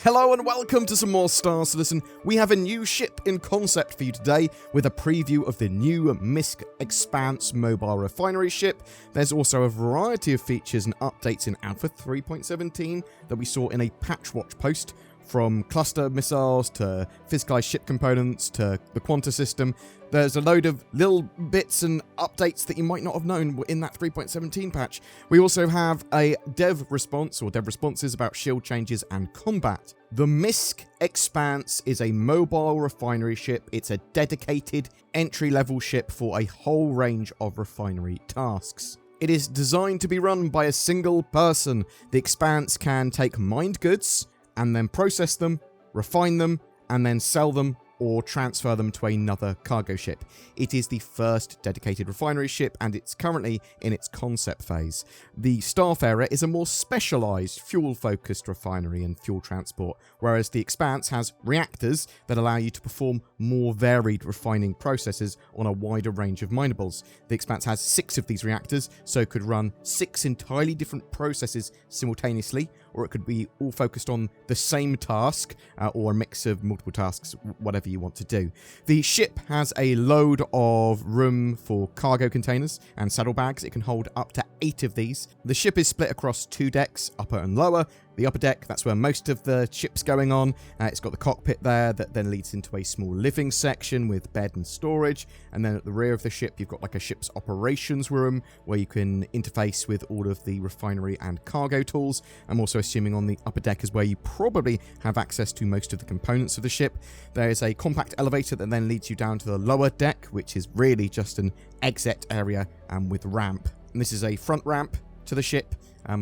Hello and welcome to some more Star Citizen. We have a new ship in concept for you today with a preview of the new MISC Expanse mobile refinery ship. There's also a variety of features and updates in Alpha 3.17 that we saw in a patch watch post, from cluster missiles to physicalized ship components to the Quanta system. There's a load of little bits and updates that you might not have known in that 3.17 patch. We also have a dev responses about shield changes and combat. The MISC Expanse is a mobile refinery ship. It's a dedicated entry-level ship for a whole range of refinery tasks. It is designed to be run by a single person. The Expanse can take mined goods and then process them, refine them, and then sell them or transfer them to another cargo ship. It is the first dedicated refinery ship, and it's currently in its concept phase. The Starfarer is a more specialised, fuel-focused refinery and fuel transport, whereas the Expanse has reactors that allow you to perform more varied refining processes on a wider range of minables. The Expanse has 6 of these reactors, so it could run 6 entirely different processes simultaneously, or it could be all focused on the same task, or a mix of multiple tasks, whatever you want to do. The ship has a load of room for cargo containers and saddlebags. It can hold up to 8 of these. The ship is split across 2 decks, upper and lower. The upper deck, that's where most of the ship's going on. It's got the cockpit there that then leads into a small living section with bed and storage. And then at the rear of the ship, you've got like a ship's operations room where you can interface with all of the refinery and cargo tools. I'm also assuming on the upper deck is where you probably have access to most of the components of the ship. There is a compact elevator that then leads you down to the lower deck, which is really just an exit area with ramp. And this is a front ramp to the ship,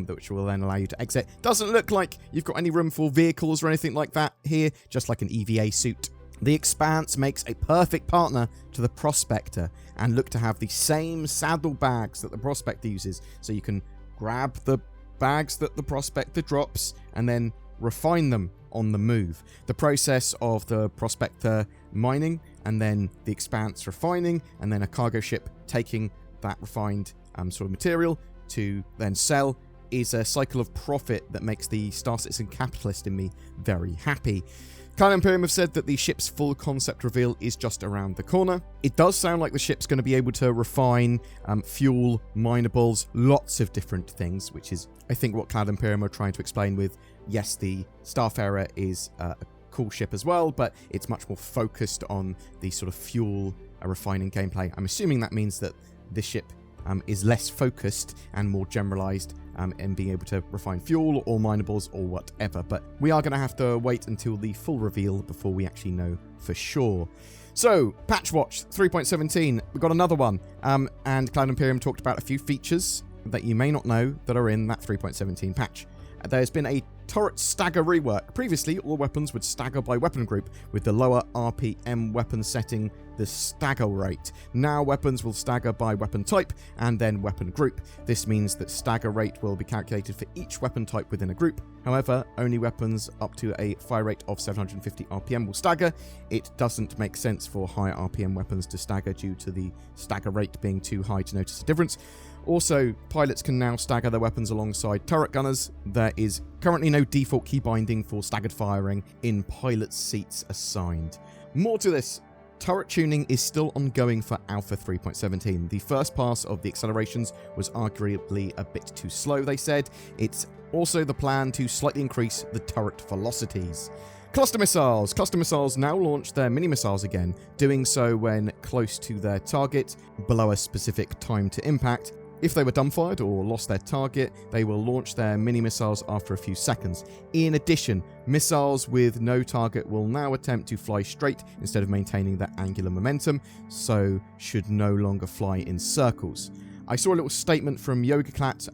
which will then allow you to exit. Doesn't look like you've got any room for vehicles or anything like that here, just like an EVA suit. The Expanse makes a perfect partner to the Prospector and look to have the same saddlebags that the Prospector uses, so you can grab the bags that the Prospector drops and then refine them on the move. The process of the Prospector mining and then the Expanse refining and then a cargo ship taking that refined sort of material to then sell is a cycle of profit that makes the Star Citizen capitalist in me very happy. Cloud Imperium have said that the ship's full concept reveal is just around the corner. It does sound like the ship's going to be able to refine fuel, minables, lots of different things, which is, I think, what Cloud Imperium are trying to explain with, yes, the Starfarer is a cool ship as well, but it's much more focused on the sort of fuel refining gameplay. I'm assuming that means that this ship is less focused and more generalized in being able to refine fuel or minables or whatever. But we are going to have to wait until the full reveal before we actually know for sure. So, Patch Watch 3.17, we've got another one. And Cloud Imperium talked about a few features that you may not know that are in that 3.17 patch. There's been a turret stagger rework. Previously, all weapons would stagger by weapon group, with the lower RPM weapon setting the stagger rate. Now weapons will stagger by weapon type and then weapon group. This means that stagger rate will be calculated for each weapon type within a group. However, only weapons up to a fire rate of 750 RPM will stagger. It doesn't make sense for high RPM weapons to stagger due to the stagger rate being too high to notice a difference. Also, pilots can now stagger their weapons alongside turret gunners. There is currently no default key binding for staggered firing in pilot seats assigned. More to this, turret tuning is still ongoing for Alpha 3.17. The first pass of the accelerations was arguably a bit too slow, they said. It's also the plan to slightly increase the turret velocities. Cluster missiles. Cluster missiles now launch their mini-missiles again, doing so when close to their target, below a specific time to impact. If they were dumbfired or lost their target, they will launch their mini-missiles after a few seconds. In addition, missiles with no target will now attempt to fly straight instead of maintaining their angular momentum, so should no longer fly in circles. I saw a little statement from YogaClat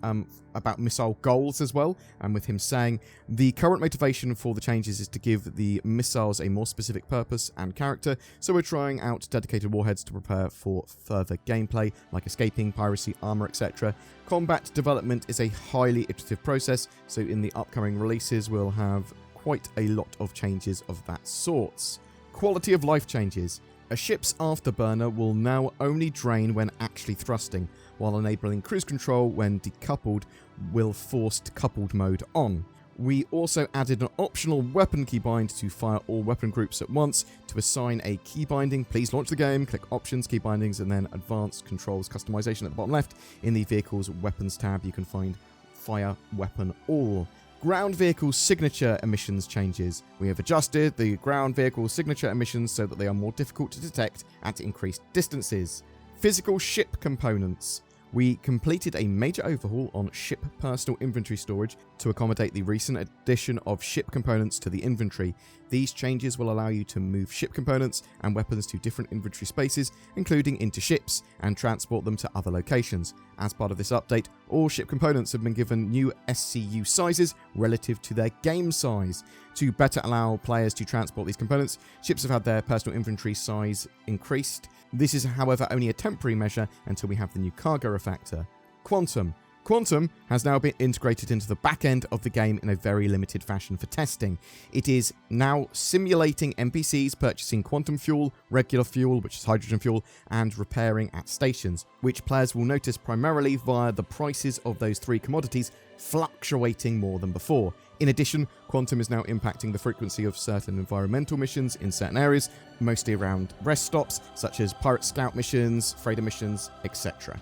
about missile goals as well, and with him saying, the current motivation for the changes is to give the missiles a more specific purpose and character, so we're trying out dedicated warheads to prepare for further gameplay, like escaping, piracy, armor, etc. Combat development is a highly iterative process, so in the upcoming releases we'll have quite a lot of changes of that sort. Quality of life changes. A ship's afterburner will now only drain when actually thrusting, while enabling cruise control when decoupled will forced coupled mode on. We also added an optional weapon keybind to fire all weapon groups at once. To assign a key binding, please launch the game, click Options, Key Bindings, and then Advanced Controls Customization at the bottom left. In the Vehicles Weapons tab, you can find Fire Weapon All. Ground Vehicle Signature Emissions changes. We have adjusted the ground vehicle signature emissions so that they are more difficult to detect at increased distances. Physical ship components. We completed a major overhaul on ship personal inventory storage to accommodate the recent addition of ship components to the inventory. These changes will allow you to move ship components and weapons to different inventory spaces, including into ships, and transport them to other locations. As part of this update, all ship components have been given new SCU sizes relative to their game size. To better allow players to transport these components, ships have had their personal inventory size increased. This is, however, only a temporary measure until we have the new cargo refactor. Quantum. Quantum has now been integrated into the back end of the game in a very limited fashion for testing. It is now simulating NPCs purchasing quantum fuel, regular fuel, which is hydrogen fuel, and repairing at stations, which players will notice primarily via the prices of those three commodities fluctuating more than before. In addition, Quantum is now impacting the frequency of certain environmental missions in certain areas, mostly around rest stops, such as pirate scout missions, freighter missions, etc.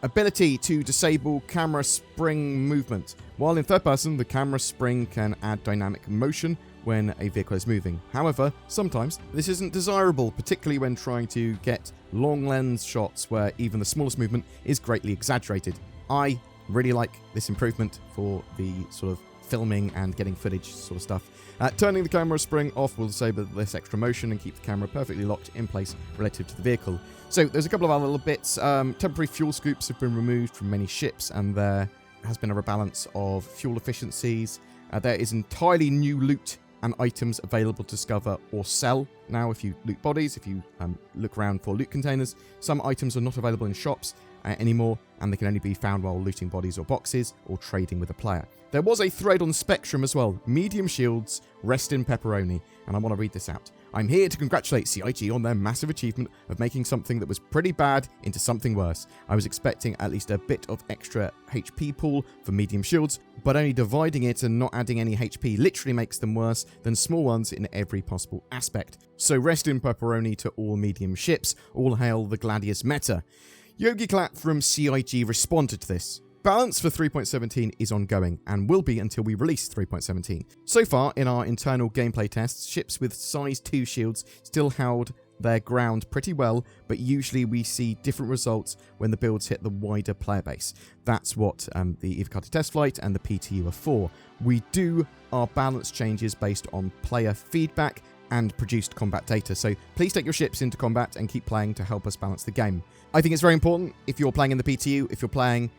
Ability to disable camera spring movement. While in third person, the camera spring can add dynamic motion when a vehicle is moving. However, sometimes this isn't desirable, particularly when trying to get long lens shots where even the smallest movement is greatly exaggerated. I really like this improvement for the sort of filming and getting footage sort of stuff. Turning the camera spring off will disable this extra motion and keep the camera perfectly locked in place relative to the vehicle. So there's a couple of other little bits. Temporary fuel scoops have been removed from many ships, and there has been a rebalance of fuel efficiencies. There is entirely new loot and items available to discover or sell. Now, if you loot bodies, if you look around for loot containers, some items are not available in shops anymore, and they can only be found while looting bodies or boxes or trading with a player. There was a thread on Spectrum as well. Medium shields, rest in pepperoni. And I want to read this out. I'm here to congratulate CIG on their massive achievement of making something that was pretty bad into something worse. I was expecting at least a bit of extra HP pool for medium shields, but only dividing it and not adding any HP literally makes them worse than small ones in every possible aspect. So rest in pepperoni to all medium ships. All hail the Gladius meta. Yogi Clap from CIG responded to this. Balance for 3.17 is ongoing and will be until we release 3.17. So far, in our internal gameplay tests, ships with size 2 shields still held their ground pretty well, but usually we see different results when the builds hit the wider player base. That's what the Evocati test flight and the PTU are for. We do our balance changes based on player feedback and produced combat data, so please take your ships into combat and keep playing to help us balance the game. I think it's very important if you're playing in the PTU, if you're playing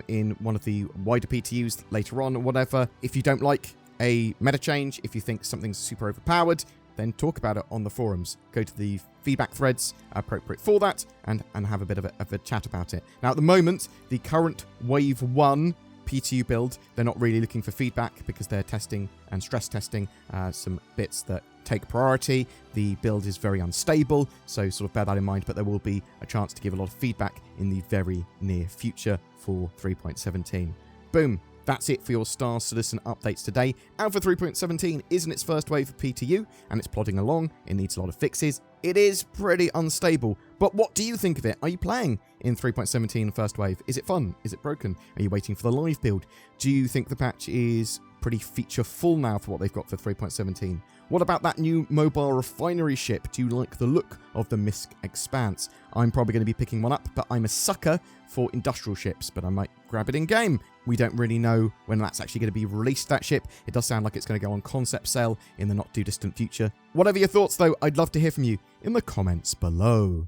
in one of the wider PTUs later on or whatever. If you don't like a meta change, if you think something's super overpowered, then talk about it on the forums. Go to the feedback threads appropriate for that and have a bit of a chat about it. Now, at the moment, the current Wave 1 PTU build, they're not really looking for feedback because they're testing and stress testing some bits that take priority. The build is very unstable, so sort of bear that in mind, but there will be a chance to give a lot of feedback in the very near future for 3.17. Boom. That's it for your Star Citizen updates today. Alpha 3.17 is in its first wave of PTU, and it's plodding along. It needs a lot of fixes. It is pretty unstable, but what do you think of it? Are you playing in 3.17 first wave? Is it fun? Is it broken? Are you waiting for the live build? Do you think the patch is pretty feature full now for what they've got for 3.17? What about that new mobile refinery ship? Do you like the look of the MISC Expanse? I'm probably going to be picking one up, but I'm a sucker for industrial ships, but I might grab it in game. We don't really know when that's actually going to be released, that ship. It does sound like it's going to go on concept sale in the not too distant future. Whatever your thoughts though, I'd love to hear from you in the comments below.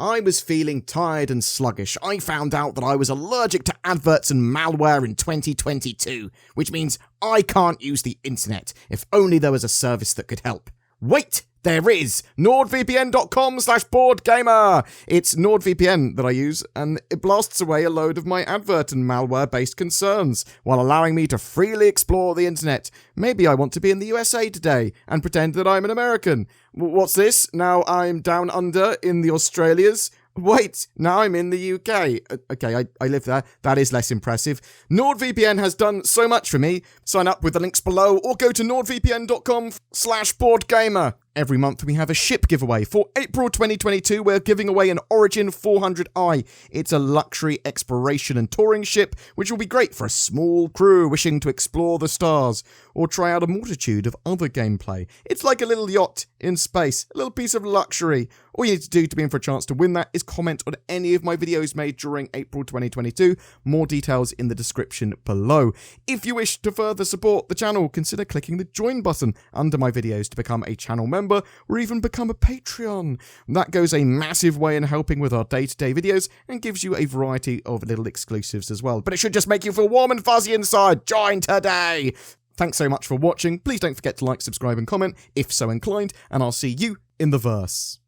I was feeling tired and sluggish. I found out that I was allergic to adverts and malware in 2022, which means I can't use the internet. If only there was a service that could help. Wait! There is! NordVPN.com/BoredGamer! It's NordVPN that I use, and it blasts away a load of my advert and malware-based concerns, while allowing me to freely explore the internet. Maybe I want to be in the USA today, and pretend that I'm an American. What's this? Now I'm down under in the Australias? Wait, now I'm in the UK. Okay, I live there. That is less impressive. NordVPN has done so much for me. Sign up with the links below or go to nordvpn.com/BoredGamer. Every month we have a ship giveaway. For April 2022, we're giving away an Origin 400i. It's a luxury exploration and touring ship, which will be great for a small crew wishing to explore the stars or try out a multitude of other gameplay. It's like a little yacht in space, a little piece of luxury. All you need to do to be in for a chance to win that is comment on any of my videos made during April 2022. More details in the description below. If you wish to further support the channel, consider clicking the join button under my videos to become a channel member or even become a Patreon. That goes a massive way in helping with our day-to-day videos and gives you a variety of little exclusives as well. But it should just make you feel warm and fuzzy inside. Join today! Thanks so much for watching. Please don't forget to like, subscribe and comment if so inclined, and I'll see you in the verse.